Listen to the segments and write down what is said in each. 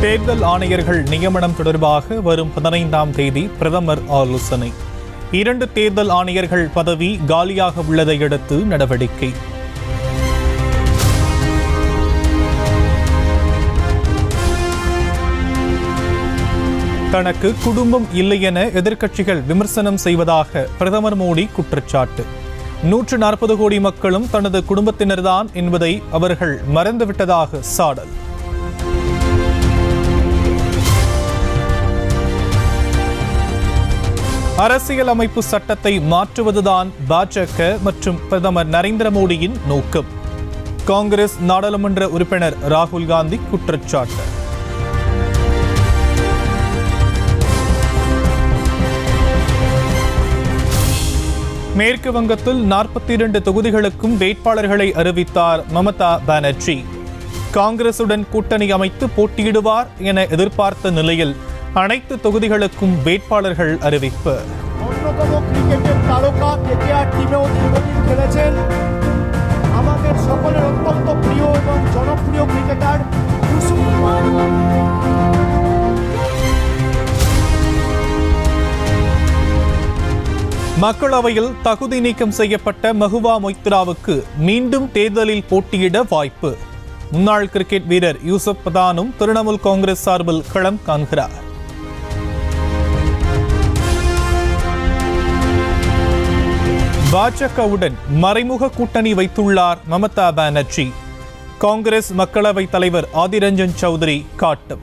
தேர்தல் ஆணையர்கள் நியமனம் தொடர்பாக வரும் 15ஆம் தேதி பிரதமர் ஆலோசனை. 2 தேர்தல் ஆணையர்கள் பதவி காலியாக உள்ளதை அடுத்து நடவடிக்கை. தனக்கு குடும்பம் இல்லை என எதிர்க்கட்சிகள் விமர்சனம் செய்வதாக பிரதமர் மோடி குற்றச்சாட்டு. 140 கோடி மக்களும் தனது குடும்பத்தினர்தான் என்பதை அவர்கள் மறந்துவிட்டதாக சாடல். அரசியலமைப்பு சட்டத்தை மாற்றுவதுதான் பாஜக மற்றும் பிரதமர் நரேந்திர மோடியின் நோக்கம். காங்கிரஸ் நாடாளுமன்ற உறுப்பினர் ராகுல் காந்தி குற்றச்சாட்டு. மேற்கு வங்கத்தில் 42 தொகுதிகளுக்கும் வேட்பாளர்களை அறிவித்தார் மமதா பானர்ஜி. காங்கிரசுடன் கூட்டணி அமைத்து போட்டியிடுவார் என எதிர்பார்த்த நிலையில் அனைத்து தொகுதிகளுக்கும் வேட்பாளர்கள் அறிவிப்பு. மக்களவையில் தகுதி நீக்கம் செய்யப்பட்ட மஹுவா மொய்த்ராவுக்கு மீண்டும் தேர்தலில் போட்டியிட வாய்ப்பு. முன்னாள் கிரிக்கெட் வீரர் யூசுப் பதானும் திரிணாமுல் காங்கிரஸ் சார்பில் களம் காண்கிறார். பாஜகவுடன் மறைமுக கூட்டணி வைத்துள்ளார் மமதா பானர்ஜி. காங்கிரஸ் மக்களவை தலைவர் ஆதிர் ரஞ்சன் சௌத்ரி காட்டும்.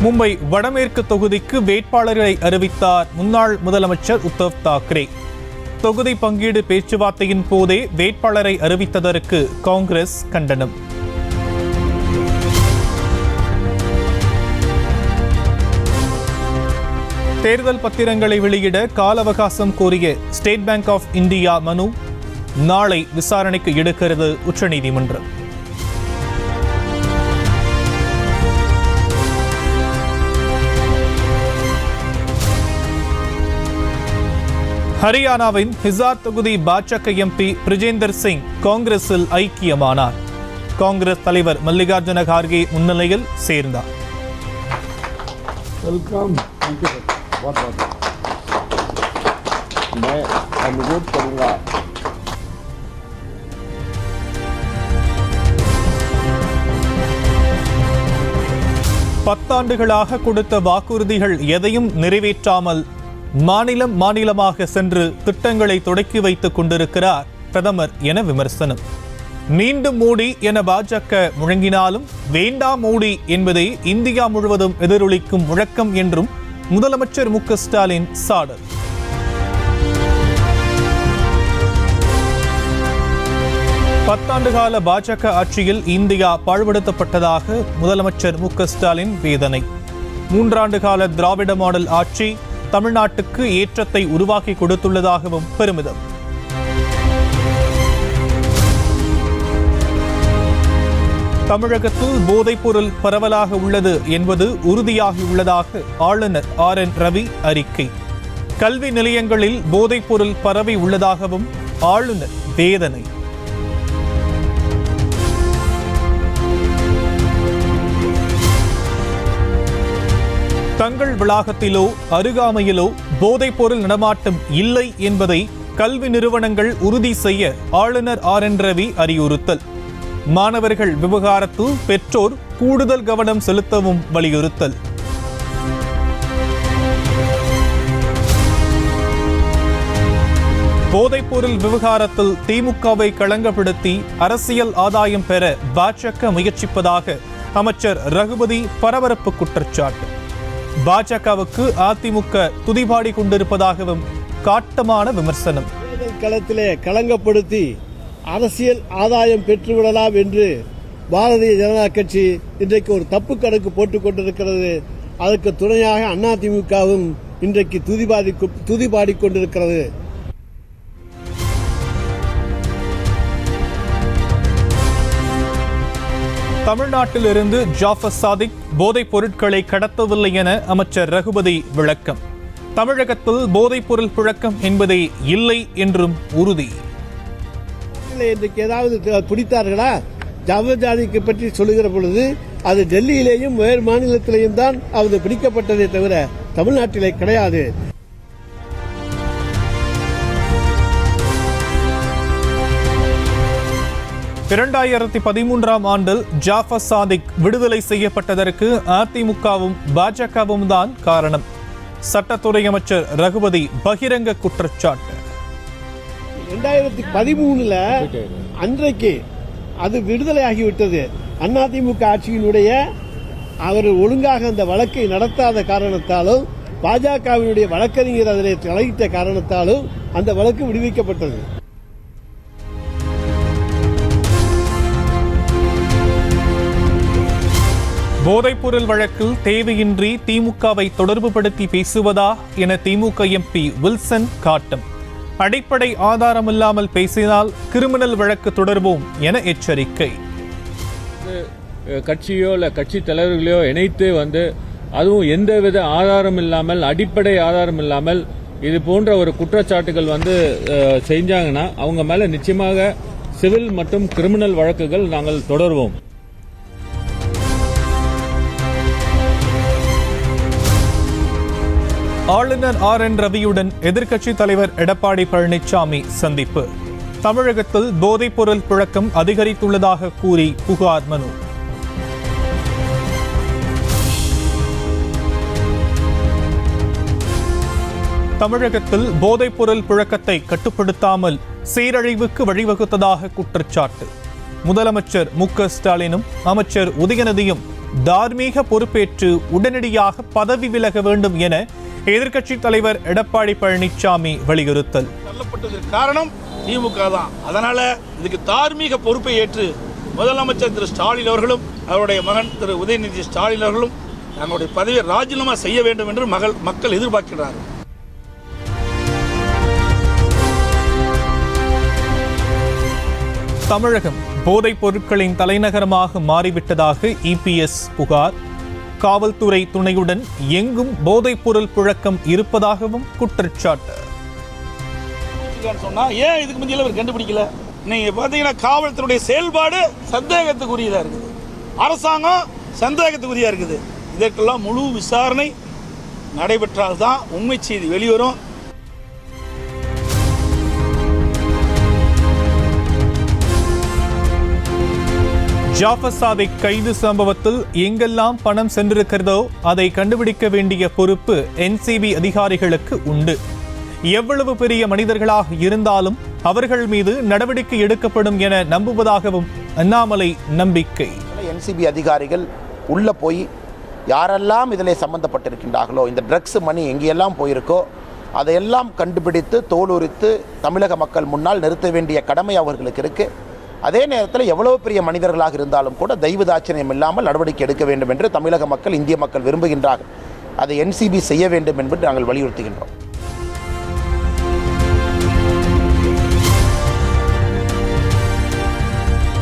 மும்பை வடமேற்கு தொகுதிக்கு வேட்பாளர்களை அறிவித்தார் முன்னாள் முதலமைச்சர் உத்தவ் தாக்கரே. தொகுதி பங்கீடு பேச்சுவார்த்தையின் போதே வேட்பாளரை அறிவித்ததற்கு காங்கிரஸ் கண்டனம். தேர்தல் பத்திரங்களை வெளியிட கால அவகாசம் கோரிய ஸ்டேட் பேங்க் ஆஃப் இந்தியா மனு நாளை விசாரணைக்கு எடுக்கிறது உச்சநீதிமன்றம். ஹரியானாவின் ஹிசார் தொகுதி பாஜக எம்பி பிரிஜேந்தர் சிங் காங்கிரஸில் ஐக்கியமானார். காங்கிரஸ் தலைவர் மல்லிகார்ஜுன கார்கே முன்னிலையில் சேர்ந்தார். பத்தாண்டுகளாக கொடுத்த வாக்குறுதிகள் எதையும் நிறைவேற்றாமல் மாநிலமாக சென்று திட்டங்களை தொடக்கி வைத்துக் கொண்டிருக்கிறார் பிரதமர் என விமர்சனம். மீண்டும் மோடி என பாஜக முழங்கினாலும் வேண்டாம் மோடி என்பதே இந்தியா முழுவதும் எதிரொலிக்கும் முழக்கம் என்றும் முதலமைச்சர் மு.க. ஸ்டாலின் சாடல். பத்தாண்டுகால பாஜக ஆட்சியில் இந்தியா பாழ்படுத்தப்பட்டதாக முதலமைச்சர் மு.க. ஸ்டாலின் வேதனை. 3 ஆண்டு கால திராவிட மாடல் ஆட்சி தமிழ்நாட்டுக்கு ஏற்றத்தை உருவாக்கி கொடுத்துள்ளதாகவும் பெருமிதம். தமிழகத்தில் போதைப்பொருள் பரவலாக உள்ளது என்பது உறுதியாகியுள்ளதாக ஆளுநர் RN ரவி அறிக்கை. கல்வி நிலையங்களில் போதைப்பொருள் பரவி உள்ளதாகவும் ஆளுநர் வேதனை. தங்கள் வளாகத்திலோ அருகாமையிலோ போதைப்பொருள் நடமாட்டம் இல்லை என்பதை கல்வி நிறுவனங்கள் உறுதி செய்ய ஆளுநர் RN ரவி அறிவுறுத்தல். மாணவர்கள் விவகாரத்தில் பெற்றோர் கூடுதல் கவனம் செலுத்தவும் வலியுறுத்தல். போதைப்பொருள் விவகாரத்தில் திமுகவை களங்கப்படுத்தி அரசியல் ஆதாயம் பெற பாஜக முயற்சிப்பதாக அமைச்சர் ரகுபதி பரபரப்பு குற்றச்சாட்டு. பாஜகவுக்கு அதிமுக துதிபாடி கொண்டிருப்பதாகவும் காட்டமான விமர்சனம். தேர்தல் களத்திலே களங்கப்படுத்தி அரசியல் ஆதாயம் பெற்றுவிடலாம் என்று பாரதிய ஜனதா கட்சி இன்றைக்கு ஒரு தப்பு கணக்கு போட்டுக் கொண்டிருக்கிறது. அதற்கு துணையாக அதிமுகவும் இன்றைக்கு துதிபாடி கொண்டிருக்கிறது. தமிழ்நாட்டிலிருந்து ஜாஃபர் சாதிக் போதைப் பொருட்களை கடத்தவில்லை என அமைச்சர் ரகுபதி விளக்கம். தமிழகத்தில் போதைப் பொருள் புழக்கம் என்பதே இல்லை என்றும் உறுதி. தமிழ்நாட்டில் இன்றைக்கு ஏதாவது பிடித்தார்களா? ஜாதிக்கு பற்றி சொல்லுகிற பொழுது அது டெல்லியிலேயும் வேறு மாநிலத்திலேயும் தான் அது பிடிக்கப்பட்டதே தவிர தமிழ்நாட்டிலே கிடையாது. இரண்டாயிரத்தி 13ஆம் ஆண்டில் ஜாஃபர் சாதிக் விடுதலை செய்யப்பட்டதற்கு அதிமுகவும் பாஜகவும் தான் காரணம். சட்டத்துறை அமைச்சர் ரகுபதி பகிரங்க குற்றச்சாட்டு. 2013 அன்றைக்கு அது விடுதலை ஆகிவிட்டது. அதிமுக ஆட்சியினுடைய அவர் ஒழுங்காக அந்த வழக்கை நடத்தாத காரணத்தாலும் பாஜகவினுடைய வழக்கறிஞர் அதில் தலையிட்ட காரணத்தாலும் அந்த வழக்கு விடுவிக்கப்பட்டது. போதைப்பொருள் வழக்கில் தேவையின்றி திமுகவை தொடர்புபடுத்தி பேசுவதா என திமுக எம்பி வில்சன் காட்டம். அடிப்படை ஆதாரமில்லாமல் பேசினால் கிரிமினல் வழக்கு தொடர்வோம் என எச்சரிக்கை. கட்சியோ இல்லை கட்சி தலைவர்களையோ இணைத்து அதுவும் எந்தவித ஆதாரம் இல்லாமல், அடிப்படை ஆதாரம் இல்லாமல் இது போன்ற ஒரு குற்றச்சாட்டுகள் செஞ்சாங்கன்னா அவங்க மேல நிச்சயமாக சிவில் மற்றும் கிரிமினல் வழக்குகள் நாங்கள் தொடர்வோம். ஆளுநர் RN ரவியுடன் எதிர்க்கட்சித் தலைவர் எடப்பாடி பழனிசாமி சந்திப்பு. தமிழகத்தில் போதைப்பொருள் புழக்கம் அதிகரித்துள்ளதாக கூறி புகார் மனு. தமிழகத்தில் போதைப்பொருள் புழக்கத்தை கட்டுப்படுத்தாமல் சீரழிவுக்கு வழிவகுத்ததாக குற்றச்சாட்டு. முதலமைச்சர் மு.க. ஸ்டாலினும் அமைச்சர் உதயநிதியும் தார்மீக பொறுப்பேற்று உடனடியாக பதவி விலக வேண்டும் என எதிர்க்கட்சித் தலைவர் எடப்பாடி பழனிசாமி வலியுறுத்தல். தள்ளப்பட்டதற்கு காரணம் திமுக தான். அதனால இதுக்கு தார்மீக பொறுப்பை ஏற்று முதலமைச்சர் திரு ஸ்டாலின் அவர்களும் அவருடைய மகன் திரு உதயநிதி ஸ்டாலின் அவர்களும் தங்களுடைய பதவியை ராஜினாமா செய்ய வேண்டும் என்று மக்கள் எதிர்பார்க்கிறார்கள். தமிழகம் போதைப் பொருட்களின் தலைநகரமாக மாறிவிட்டதாக EPS புகார். காவல்துறை துணையுடன் எங்கும் போதைப் பொருள் புழக்கம் இருப்பதாகவும் குற்றச்சாட்டு. சொன்னா ஏன் இதுக்கு முந்தியில அவர் கண்டுபிடிக்கல? நீங்க பாத்தீங்கன்னா காவல்துறையுடைய செயல்பாடு சந்தேகத்துக்குரியதா இருக்குது, அரசாங்கம் சந்தேகத்துக்குரியா இருக்குது. இதற்கெல்லாம் முழு விசாரணை நடைபெற்றால்தான் உண்மை செய்தி வெளிவரும். ஜாஃபர் சாதிக் கைது சம்பவத்தில் எங்கெல்லாம் பணம் சென்றிருக்கிறதோ அதை கண்டுபிடிக்க வேண்டிய பொறுப்பு NCB அதிகாரிகளுக்கு உண்டு. எவ்வளவு பெரிய மனிதர்களாக இருந்தாலும் அவர்கள் மீது நடவடிக்கை எடுக்கப்படும் என நம்புவதாகவும் அண்ணாமலை நம்பிக்கை. NCB அதிகாரிகள் உள்ள போய் யாரெல்லாம் இதில் சம்பந்தப்பட்டிருக்கின்றார்களோ, இந்த ட்ரக்ஸ் மணி எங்கெல்லாம் போயிருக்கோ அதையெல்லாம் கண்டுபிடித்து தோலுரித்து தமிழக மக்கள் முன்னால் நிறுத்த வேண்டிய கடமை அவர்களுக்கு இருக்கு. அதே நேரத்தில் எவ்வளவு பெரிய மனிதர்களாக இருந்தாலும் கூட தெய்வ தாட்சணியம் இல்லாமல் நடவடிக்கை எடுக்க வேண்டும் என்று தமிழக மக்கள், இந்திய மக்கள் விரும்புகின்றார்கள். அதை NCB செய்ய வேண்டும் என்று நாங்கள் வலியுறுத்துகின்றோம்.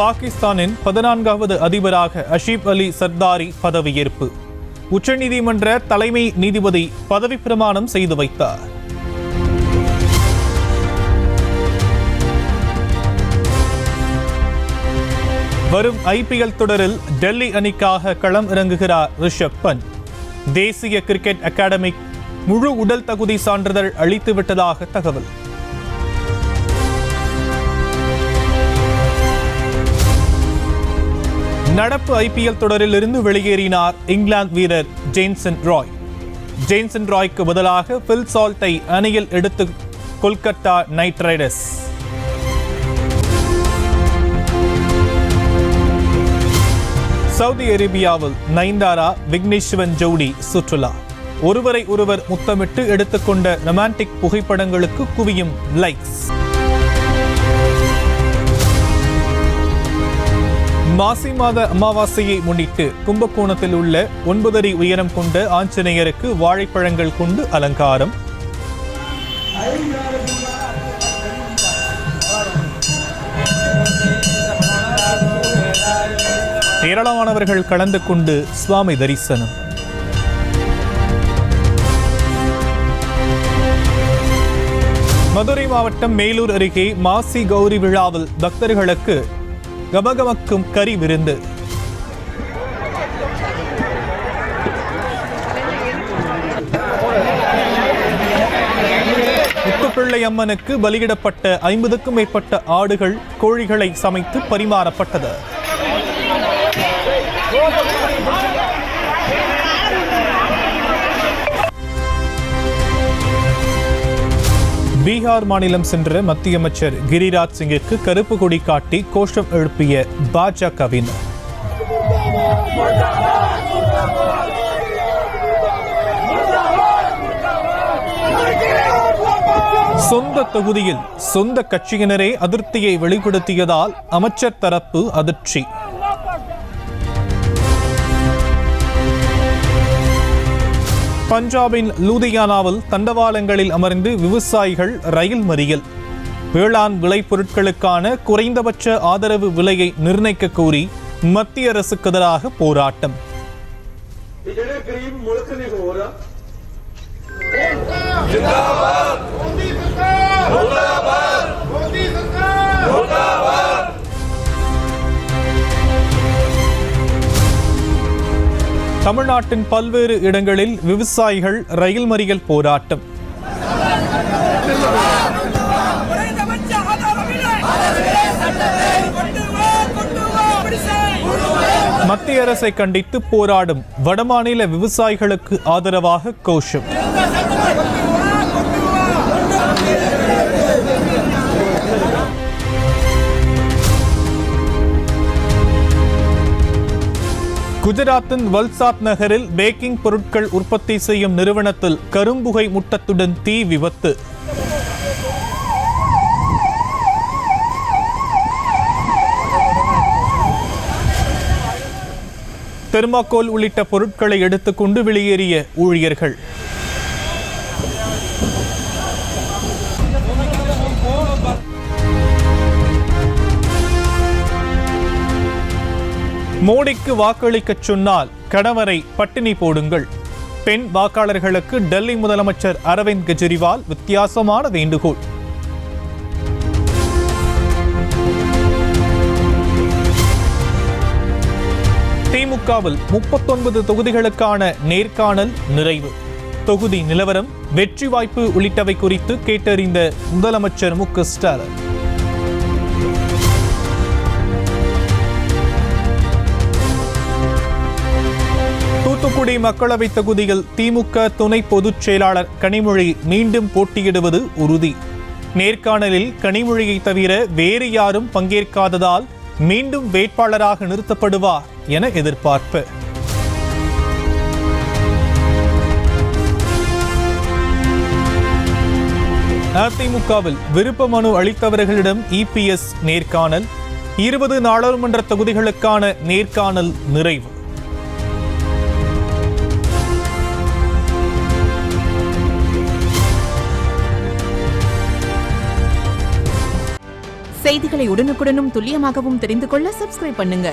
பாகிஸ்தானின் 14வது அதிபராக அஷீப் அலி சர்தாரி பதவியேற்பு. உச்சநீதிமன்ற தலைமை நீதிபதி பதவி பிரமாணம் செய்து வைத்தார். வரும் IPL தொடரில் டெல்லி அணிக்காக களம் இறங்குகிறார் ரிஷப் பந்த். தேசிய கிரிக்கெட் அகாடமி முழு உடல் தகுதி சான்றிதழ் அளித்துவிட்டதாக தகவல். நடப்பு IPL தொடரில் இருந்து வெளியேறினார் இங்கிலாந்து வீரர் ஜேசன் ராய். ஜேசன் ராய்க்கு பதிலாக பில் சால்ட்டை அணியில் எடுத்து கொல்கத்தா நைட் ரைடர்ஸ். சவுதி அரேபியாவில் நயன்தாரா விக்னேஸ்வரன் ஜோடி சுற்றுலா. ஒருவரை ஒருவர் முத்தமிட்டு எடுத்துக்கொண்ட ரொமான்டிக் புகைப்படங்களுக்கு குவியும் லைக்ஸ். மாசி மாத அமாவாசையை முன்னிட்டு கும்பகோணத்தில் உள்ள 9 அடி உயரம் கொண்ட ஆஞ்சநேயருக்கு வாழைப்பழங்கள் கொண்டு அலங்காரம். ஏராளமானவர்கள் கலந்து கொண்டு சுவாமி தரிசனம். மதுரை மாவட்டம் மேலூர் அருகே மாசி கௌரி விழாவில் பக்தர்களுக்கு கமகமக்கும் கறி விருந்து. முத்துப்பிள்ளை அம்மனுக்கு பலியிடப்பட்ட 50க்கும் மேற்பட்ட ஆடுகள், கோழிகளை சமைத்து பரிமாறப்பட்டது. பீகார் மாநிலம் சென்ற மத்திய அமைச்சர் கிரிராஜ் சிங்கிற்கு கருப்பு கொடி காட்டி கோஷம் எழுப்பிய பாஜகவினர். சொந்த தொகுதியில் சொந்த கட்சியினரே அதிருப்தியை வெளிப்படுத்தியதால் அமைச்சர் தரப்பு அதிர்ச்சி. பஞ்சாபின் லூதியானாவில் தண்டவாளங்களில் அமர்ந்து விவசாயிகள் ரயில் மறியல். வேளாண் விளைபொருட்களுக்கான குறைந்தபட்ச ஆதரவு விலையை நிர்ணயிக்க கோரி மத்திய அரசுக்கு எதிராக போராட்டம். தமிழ்நாட்டின் பல்வேறு இடங்களில் விவசாயிகள் ரயில் மறியல் போராட்டம். மத்திய அரசை கண்டித்து போராடும் வடமாநில விவசாயிகளுக்கு ஆதரவாக கோஷம். குஜராத்தின் வல்சாத் நகரில் பேக்கிங் பொருட்கள் உற்பத்தி செய்யும் நிறுவனத்தில் கரும்புகை முட்டத்துடன் தீ விபத்து. தெர்மாக்கோல் உள்ளிட்ட பொருட்களை எடுத்துக்கொண்டு வெளியேறிய ஊழியர்கள். மோடிக்கு வாக்களிக்கச் சொன்னால் கணவரை பட்டினி போடுங்கள். பெண் வாக்காளர்களுக்கு டெல்லி முதலமைச்சர் அரவிந்த் கெஜ்ரிவால் வித்தியாசமான வேண்டுகோள். திமுகவில் 39 தொகுதிகளுக்கான நேர்காணல் நிறைவு. தொகுதி நிலவரம், வெற்றி வாய்ப்பு உள்ளிட்டவை குறித்து கேட்டறிந்த முதலமைச்சர் மு க ஸ்டாலின். தூத்துக்குடி மக்களவை தொகுதியில் திமுக துணை பொதுச் செயலாளர் கனிமொழி மீண்டும் போட்டியிடுவது உறுதி. நேர்காணலில் கனிமொழியை தவிர வேறு யாரும் பங்கேற்காததால் மீண்டும் வேட்பாளராக நிறுத்தப்படுவார் என எதிர்பார்ப்பு. அதிமுகவில் விருப்ப மனு அளித்தவர்களிடம் இபிஎஸ் நேர்காணல். 20 நாடாளுமன்ற தொகுதிகளுக்கான நேர்காணல் நிறைவு. செய்திகளை உடனுக்குடனும் துல்லியமாகவும் தெரிந்து கொள்ள சப்ஸ்கிரைப் பண்ணுங்க.